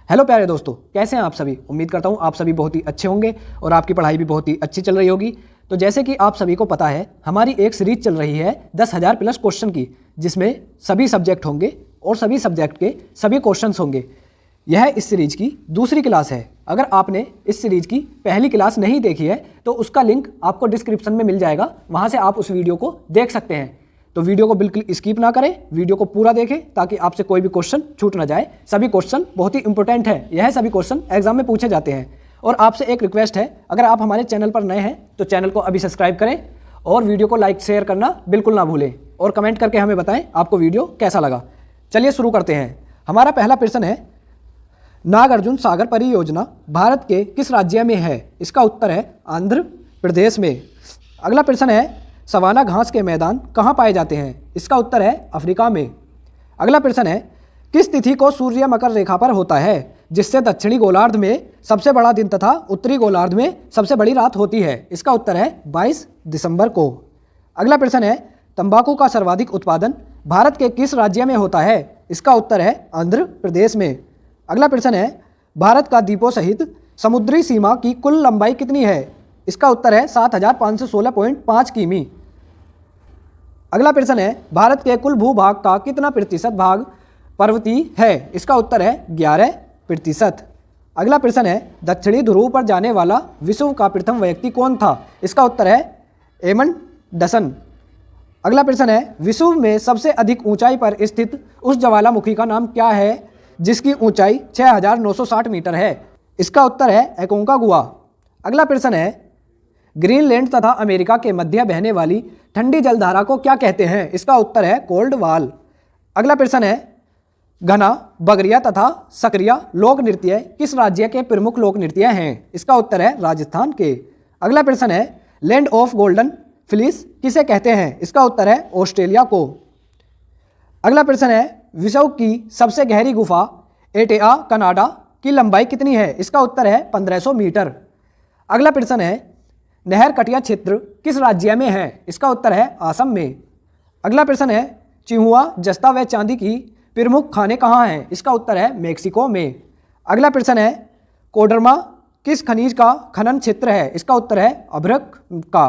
Hello प्यारे दोस्तों, कैसे हैं आप सभी। उम्मीद करता हूं आप सभी बहुत ही अच्छे होंगे और आपकी पढ़ाई भी बहुत ही अच्छी चल रही होगी। तो जैसे कि आप सभी को पता है, हमारी एक सीरीज चल रही है 10,000 प्लस क्वेश्चन की, जिसमें सभी सब्जेक्ट होंगे और सभी सब्जेक्ट के सभी क्वेश्चंस होंगे। यह इस सीरीज की दूसरी क्लास है। अगर आपने इस सीरीज की पहली क्लास नहीं देखी है तो उसका लिंक आपको डिस्क्रिप्शन में मिल जाएगा, वहाँ से आप उस वीडियो को देख सकते हैं। तो वीडियो को बिल्कुल स्किप ना करें, वीडियो को पूरा देखें ताकि आपसे कोई भी क्वेश्चन छूट ना जाए। सभी क्वेश्चन बहुत ही इंपॉर्टेंट है, यह सभी क्वेश्चन एग्जाम में पूछे जाते हैं। और आपसे एक रिक्वेस्ट है, अगर आप हमारे चैनल पर नए हैं तो चैनल को अभी सब्सक्राइब करें और वीडियो को लाइक शेयर करना बिल्कुल ना भूलें और कमेंट करके हमें बताएं आपको वीडियो कैसा लगा। चलिए शुरू करते हैं। हमारा पहला प्रश्न है, नागार्जुन सागर परियोजना भारत के किस राज्य में है। इसका उत्तर है आंध्र प्रदेश में। अगला प्रश्न है, सवाना घास के मैदान कहाँ पाए जाते हैं। इसका उत्तर है अफ्रीका में। अगला प्रश्न है, किस तिथि को सूर्य मकर रेखा पर होता है, जिससे दक्षिणी गोलार्ध में सबसे बड़ा दिन तथा उत्तरी गोलार्ध में सबसे बड़ी रात होती है। इसका उत्तर है 22 दिसंबर को। अगला प्रश्न है, तंबाकू का सर्वाधिक उत्पादन भारत के किस राज्य में होता है। इसका उत्तर है आंध्र प्रदेश में। अगला प्रश्न है, भारत का द्वीपों सहित समुद्री सीमा की कुल लंबाई कितनी है। इसका उत्तर है 7,516.5 किमी। अगला प्रश्न है, भारत के कुल भूभाग का कितना प्रतिशत भाग पर्वतीय है। इसका उत्तर है 11%। अगला प्रश्न है, दक्षिणी ध्रुव पर जाने वाला विश्व का प्रथम व्यक्ति कौन था। इसका उत्तर है एमंडसन। अगला प्रश्न है, विश्व में सबसे अधिक ऊंचाई पर स्थित उस ज्वालामुखी का नाम क्या है जिसकी ऊंचाई 6,960 मीटर है। इसका उत्तर है एकोंकागुआ। अगला प्रश्न है, ग्रीनलैंड तथा अमेरिका के मध्य बहने वाली ठंडी जलधारा को क्या कहते हैं। इसका उत्तर है कोल्ड वाल। अगला प्रश्न है, घना, बगरिया तथा सकरिया लोक नृत्य किस राज्य के प्रमुख लोक नृत्य हैं। इसका उत्तर है राजस्थान के। अगला प्रश्न है, लैंड ऑफ गोल्डन फ्लिस किसे कहते हैं। इसका उत्तर है ऑस्ट्रेलिया को। अगला प्रश्न है, विश्व की सबसे गहरी गुफा एटेआ कनाडा की लंबाई कितनी है। इसका उत्तर है 1500 मीटर। अगला प्रश्न है, नहर कटिया क्षेत्र किस राज्य में है। इसका उत्तर है असम में। अगला प्रश्न है, चिहुआ, जस्ता व चांदी की प्रमुख खाने कहाँ हैं। इसका उत्तर है मेक्सिको में। अगला प्रश्न है, कोडरमा किस खनिज का खनन क्षेत्र है। इसका उत्तर है अभ्रक का।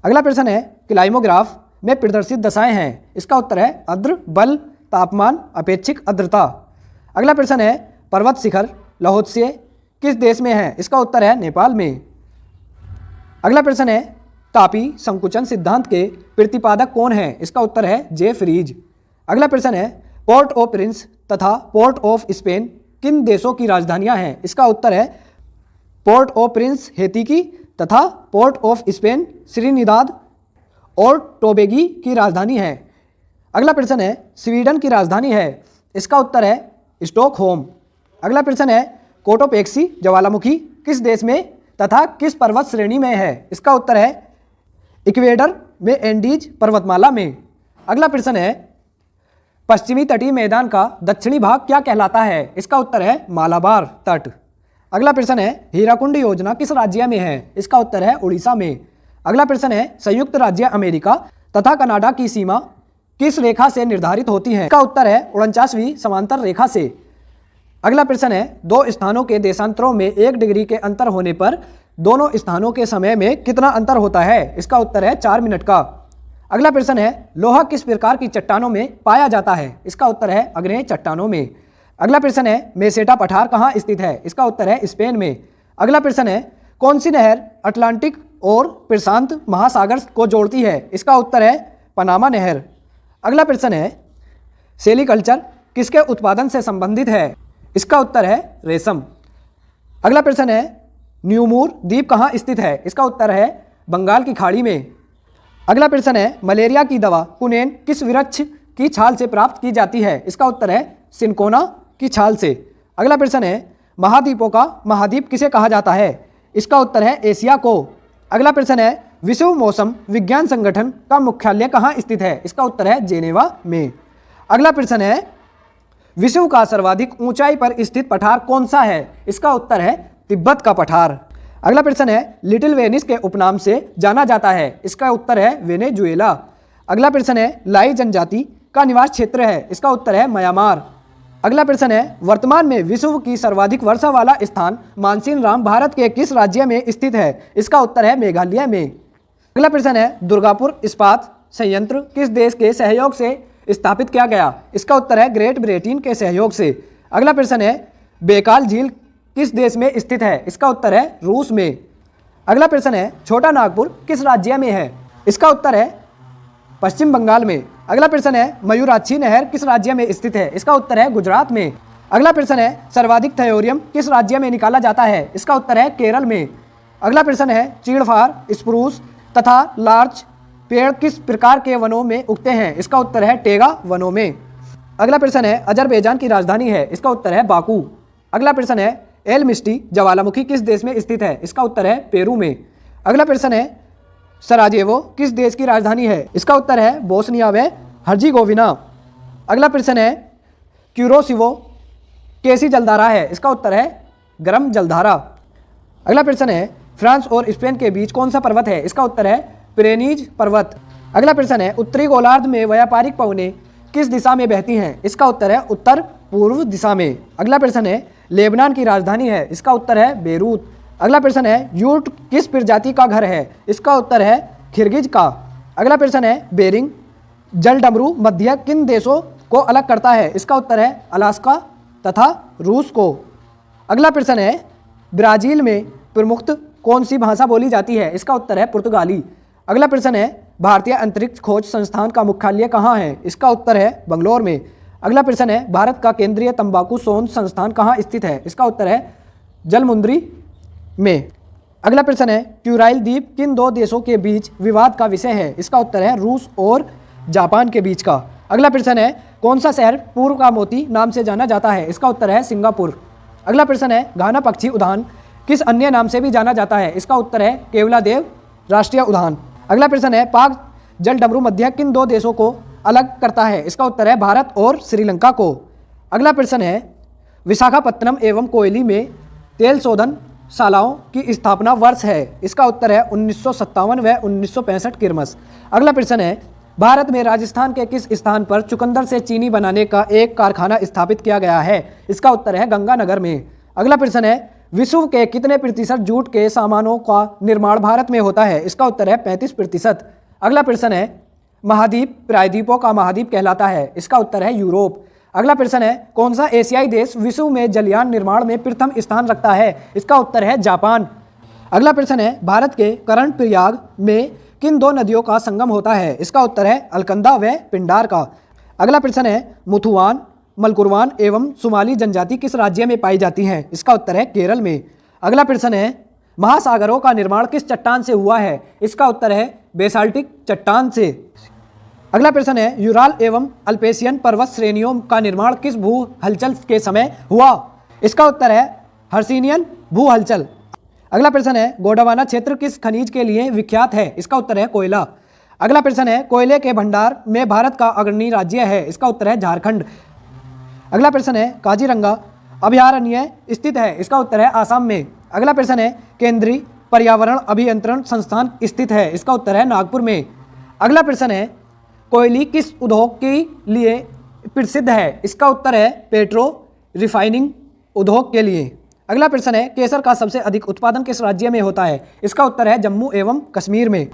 अगला प्रश्न है, क्लाइमोग्राफ में प्रदर्शित दशाएं हैं। इसका उत्तर है आर्द्र, बल, तापमान, अपेक्षिक आर्द्रता। अगला प्रश्न है, पर्वत शिखर लाओत्से किस देश में है। इसका उत्तर है नेपाल में। अगला प्रश्न है, तापी संकुचन सिद्धांत के प्रतिपादक कौन है। इसका उत्तर है जेफरीज। अगला प्रश्न है, पोर्ट ऑफ प्रिंस तथा पोर्ट ऑफ स्पेन किन देशों की राजधानियां हैं। इसका उत्तर है पोर्ट ऑफ प्रिंस हेती की तथा पोर्ट ऑफ स्पेन श्रीनिदाद और टोबेगी की राजधानी है। अगला प्रश्न है, स्वीडन की राजधानी है। इसका उत्तर है स्टॉकहोम। अगला प्रश्न है, कोटोपेक्सी ज्वालामुखी किस देश में तथा किस पर्वत श्रेणी में है। इसका उत्तर है इक्वेडर में एंडीज पर्वतमाला में। अगला प्रश्न है, पश्चिमी तटीय मैदान का दक्षिणी भाग क्या कहलाता है। इसका उत्तर है मालाबार तट। अगला प्रश्न है, हीराकुंड योजना किस राज्य में है। इसका उत्तर है उड़ीसा में। अगला प्रश्न है, संयुक्त राज्य अमेरिका तथा कनाडा की सीमा किस रेखा से निर्धारित होती है। इसका उत्तर है 49वीं समांतर रेखा से। अगला प्रश्न है, दो स्थानों के देशांतरों में 1 डिग्री के अंतर होने पर दोनों स्थानों के समय में कितना अंतर होता है। इसका उत्तर है 4 मिनट का। अगला प्रश्न है, लोहा किस प्रकार की चट्टानों में पाया जाता है। इसका उत्तर है अग्नेय चट्टानों में। अगला प्रश्न है, मेसेटा पठार कहाँ स्थित है। इसका उत्तर है स्पेन में। अगला प्रश्न है, कौन सी नहर अटलांटिक और प्रशांत महासागर को जोड़ती है। इसका उत्तर है पनामा नहर। अगला प्रश्न है, सेरीकल्चर किसके उत्पादन से संबंधित है। इसका उत्तर है रेशम। अगला प्रश्न है, न्यूमूर द्वीप कहाँ स्थित है। इसका उत्तर है बंगाल की खाड़ी में। अगला प्रश्न है, मलेरिया की दवा कुनेन किस वृक्ष की छाल से प्राप्त की जाती है। इसका उत्तर है सिनकोना की छाल से। अगला प्रश्न है, महाद्वीपों का महाद्वीप किसे कहा जाता है। इसका उत्तर है एशिया को। अगला प्रश्न है, विश्व मौसम विज्ञान संगठन का मुख्यालय कहाँ स्थित है। इसका उत्तर है जेनेवा में। अगला प्रश्न है, विश्व का सर्वाधिक ऊंचाई पर स्थित पठार कौन सा है। इसका उत्तर है तिब्बत का पठार। अगला प्रश्न है, लिटिल वेनिस के उपनाम से जाना जाता है। इसका उत्तर है वेनेजुएला। अगला प्रश्न है, लाई जनजाति का निवास क्षेत्र है। इसका उत्तर है म्यांमार। अगला प्रश्न है, वर्तमान में विश्व की सर्वाधिक वर्षा वाला स्थान मानसीन भारत के किस राज्य में स्थित है? इसका उत्तर है मेघालय में। अगला प्रश्न है, दुर्गापुर इस्पात संयंत्र किस देश के सहयोग से स्थापित किया गया? इसका उत्तर है ग्रेट ब्रिटेन के सहयोग से। अगला प्रश्न है, बैकाल झील किस देश में स्थित है? इसका उत्तर है रूस में। अगला प्रश्न है, छोटा नागपुर किस राज्य में है? इसका उत्तर है पश्चिम बंगाल में। अगला प्रश्न है, मयूराक्षी नहर किस राज्य में स्थित है? इसका उत्तर है गुजरात में। अगला प्रश्न है, सर्वाधिक थयोरियम किस राज्य में निकाला जाता है? इसका उत्तर है केरल में। अगला प्रश्न है, चीड़फार, स्प्रूस तथा लार्च पेड़ किस प्रकार के वनों में उगते हैं? इसका उत्तर है टेगा वनों में। अगला प्रश्न है, अजरबैजान की राजधानी है? इसका उत्तर है बाकू। अगला प्रश्न है, एल मिस्टी ज्वालामुखी किस देश में स्थित है? इसका उत्तर है पेरू में। अगला प्रश्न है, सराजेवो किस देश की राजधानी है? इसका उत्तर है बोस्निया व हर्जिगोविना। अगला प्रश्न है, क्यूरोसिवो कैसी जलधारा है? इसका उत्तर है गर्म जलधारा। अगला प्रश्न है, फ्रांस और स्पेन के बीच कौन सा पर्वत है? इसका उत्तर है पिरेनीज पर्वत। अगला प्रश्न है, उत्तरी गोलार्ध में व्यापारिक पवनें किस दिशा में बहती हैं? इसका उत्तर है उत्तर पूर्व दिशा में। अगला प्रश्न है, लेबनान की राजधानी है? इसका उत्तर है बेरूत। अगला प्रश्न है, यूट किस प्रजाति का घर है? इसका उत्तर है खिरगिज का। अगला प्रश्न है, बेरिंग जलडमरू मध्य किन देशों को अलग करता है? इसका उत्तर है अलास्का तथा रूस को। अगला प्रश्न है, ब्राज़ील में प्रमुख कौन सी भाषा बोली जाती है? इसका उत्तर है पुर्तगाली। अगला प्रश्न है, भारतीय अंतरिक्ष खोज संस्थान का मुख्यालय कहाँ है? इसका उत्तर है बंगलौर में। अगला प्रश्न है, भारत का केंद्रीय तंबाकू शोध संस्थान कहाँ स्थित है? इसका उत्तर है जलमुंद्री में। अगला प्रश्न है, क्यूराइल द्वीप किन दो देशों के बीच विवाद का विषय है? इसका उत्तर है रूस और जापान के बीच का। अगला प्रश्न है, कौन सा शहर पूर्व का मोती नाम से जाना जाता है? इसका उत्तर है सिंगापुर। अगला प्रश्न है, घाना पक्षी उद्यान किस अन्य नाम से भी जाना जाता है? इसका उत्तर है केवलादेव राष्ट्रीय उद्यान। अगला प्रश्न है, पाक जलडमरू मध्य किन दो देशों को अलग करता है? इसका उत्तर है भारत और श्रीलंका को। अगला प्रश्न है, विशाखापत्तनम एवं कोयली में तेल शोधन शालाओं की स्थापना वर्ष है? इसका उत्तर है 1957 व 1965 क्रिसमस। अगला प्रश्न है, भारत में राजस्थान के किस स्थान पर चुकंदर से चीनी बनाने का एक कारखाना स्थापित किया गया है? इसका उत्तर है गंगानगर में। अगला प्रश्न है, विश्व के कितने प्रतिशत जूट के सामानों का निर्माण भारत में होता है? इसका उत्तर है 35%। अगला प्रश्न है, महाद्वीप प्रायद्वीपों का महाद्वीप कहलाता है? इसका उत्तर है यूरोप। अगला प्रश्न है, कौन सा एशियाई देश विश्व में जलयान निर्माण में प्रथम स्थान रखता है? इसका उत्तर है जापान। अगला प्रश्न है, भारत के कर्णप्रयाग में किन दो नदियों का संगम होता है? इसका उत्तर है अलकनंदा व पिंडार का। अगला प्रश्न है, मुथुवान मलकुरवान एवं सुमाली जनजाति किस राज्य में पाई जाती हैं? इसका उत्तर है केरल में। अगला प्रश्न है, महासागरों का निर्माण किस चट्टान से हुआ है? इसका उत्तर है बेसाल्टिक चट्टान से। अगला प्रश्न है, यूराल एवं अल्पेशियन पर्वत श्रेणियों का निर्माण किस भू हलचल के समय हुआ? इसका उत्तर है हर्सिनियन भू हलचल। अगला प्रश्न है, गोंडवाना क्षेत्र किस खनिज के लिए विख्यात है? इसका उत्तर है कोयला। अगला प्रश्न है, कोयले के भंडार में भारत का अग्रणी राज्य है? इसका उत्तर है झारखंड। अगला प्रश्न है, काजीरंगा अभयारण्य स्थित है? इसका उत्तर है आसाम में। अगला प्रश्न है, केंद्रीय पर्यावरण अभियंत्रण संस्थान स्थित है? इसका उत्तर है नागपुर में। अगला प्रश्न है, कोयली किस उद्योग के लिए प्रसिद्ध है? इसका उत्तर है पेट्रो रिफाइनिंग उद्योग के लिए। अगला प्रश्न है, केसर का सबसे अधिक उत्पादन किस राज्य में होता है? इसका उत्तर है जम्मू एवं कश्मीर में।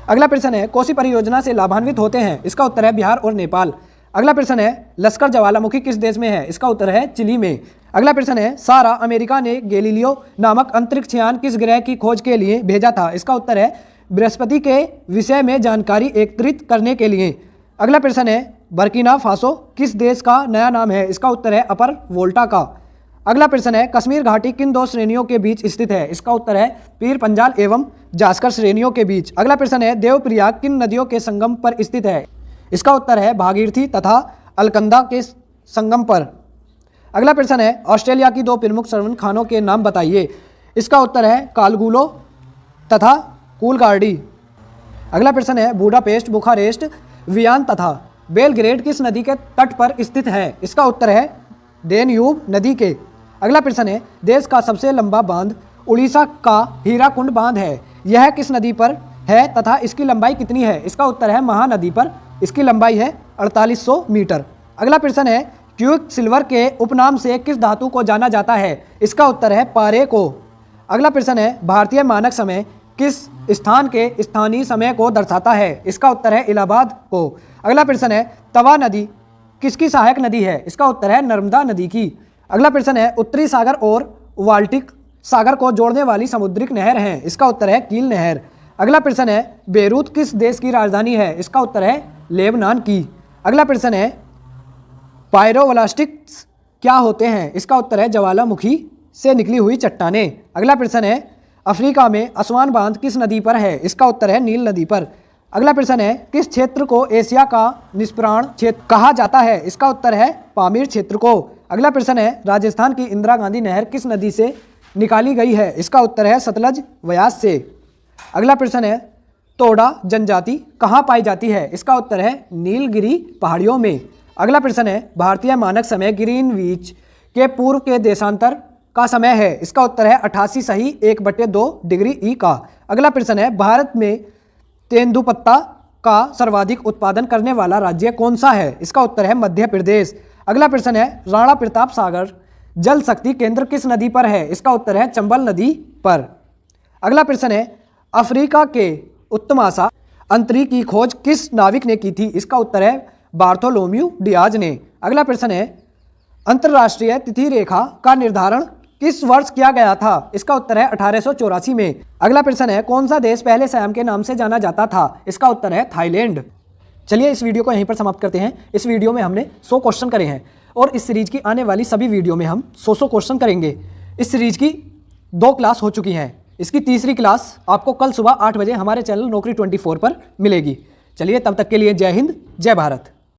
अगला प्रश्न है, कोसी परियोजना से लाभान्वित होते हैं? इसका उत्तर है बिहार और नेपाल। अगला प्रश्न है, लश्कर ज्वालामुखी किस देश में है? इसका उत्तर है चिली में। अगला प्रश्न है, सारा अमेरिका ने गैलीलियो नामक अंतरिक्ष यान किस ग्रह की खोज के लिए भेजा था? इसका उत्तर है बृहस्पति के विषय में जानकारी एकत्रित करने के लिए। अगला प्रश्न है, बर्किना फासो किस देश का नया नाम है? इसका उत्तर है अपर वोल्टा का। अगला प्रश्न है, कश्मीर घाटी किन दो श्रेणियों के बीच स्थित है? इसका उत्तर है पीर पंजाल एवं जास्कर श्रेणियों के बीच। अगला प्रश्न है, देवप्रयाग किन नदियों के संगम पर स्थित है? इसका उत्तर है भागीरथी तथा अलकनंदा के संगम पर। अगला प्रश्न है, ऑस्ट्रेलिया की दो प्रमुख श्रवण खानों के नाम बताइए? इसका उत्तर है कालगुलो तथा कूलगार्डी। अगला प्रश्न है, बुडापेस्ट बुखारेस्ट वियना तथा बेलग्रेड किस नदी के तट पर स्थित है? इसका उत्तर है डेन्यूब नदी के। अगला प्रश्न है, देश का सबसे लंबा बांध उड़ीसा का हीराकुंड बांध है, यह किस नदी पर है तथा इसकी लंबाई कितनी है? इसका उत्तर है महानदी पर, इसकी लंबाई है 4800 मीटर। अगला प्रश्न है, क्विक सिल्वर के उपनाम से किस धातु को जाना जाता है? इसका उत्तर है पारे को। अगला प्रश्न है भारतीय मानक समय किस स्थान के स्थानीय समय को दर्शाता है? इसका उत्तर है इलाहाबाद को। अगला प्रश्न है तवा नदी किसकी सहायक नदी है? इसका उत्तर है नर्मदा नदी की। अगला प्रश्न है उत्तरी सागर और बाल्टिक सागर को जोड़ने वाली समुद्रिक नहर है? इसका उत्तर है कील नहर। अगला प्रश्न है बेरूत किस देश की राजधानी है? इसका उत्तर है लेबनान की। अगला प्रश्न है पायरोब्लास्टिक्स क्या होते हैं? इसका उत्तर है ज्वालामुखी से निकली हुई चट्टानें। अगला प्रश्न है अफ्रीका में असवान बांध किस नदी पर है? इसका उत्तर है नील नदी पर। अगला प्रश्न है किस क्षेत्र को एशिया का निष्प्राण क्षेत्र कहा जाता है? इसका उत्तर है पामीर क्षेत्र को। अगला प्रश्न है राजस्थान की इंदिरा गांधी नहर किस नदी से निकाली गई है? इसका उत्तर है सतलज व्यास से। अगला प्रश्न है तोड़ा जनजाति कहाँ पाई जाती है? इसका उत्तर है नीलगिरी पहाड़ियों में। अगला प्रश्न है भारतीय मानक समय ग्रीनविच के पूर्व के देशांतर का समय है? इसका उत्तर है 88 सही 1/2 डिग्री ई का। अगला प्रश्न है भारत में तेंदुपत्ता का सर्वाधिक उत्पादन करने वाला राज्य कौन सा है? इसका उत्तर है मध्य प्रदेश। अगला प्रश्न है राणा प्रताप सागर जल शक्ति केंद्र किस नदी पर है? इसका उत्तर है चंबल नदी पर। अगला प्रश्न है अफ्रीका के उत्तमाशा अंतरिक्ष की खोज किस नाविक ने की थी? इसका उत्तर है बार्थोलोम्यू डियाज ने। अगला प्रश्न है अंतरराष्ट्रीय तिथि रेखा का निर्धारण किस वर्ष किया गया था? इसका उत्तर है 1884 में। अगला प्रश्न है कौन सा देश पहले सैम के नाम से जाना जाता था? इसका उत्तर है थाईलैंड। चलिए इस वीडियो को यहीं पर समाप्त करते हैं। इस वीडियो में हमने 100 क्वेश्चन करे हैं और इस सीरीज की आने वाली सभी वीडियो में हम 100 क्वेश्चन करेंगे। इस सीरीज की 2 क्लास हो चुकी हैं। इसकी तीसरी क्लास आपको कल सुबह 8 बजे हमारे चैनल नौकरी 24 पर मिलेगी। चलिए तब तक के लिए जय हिंद जय भारत।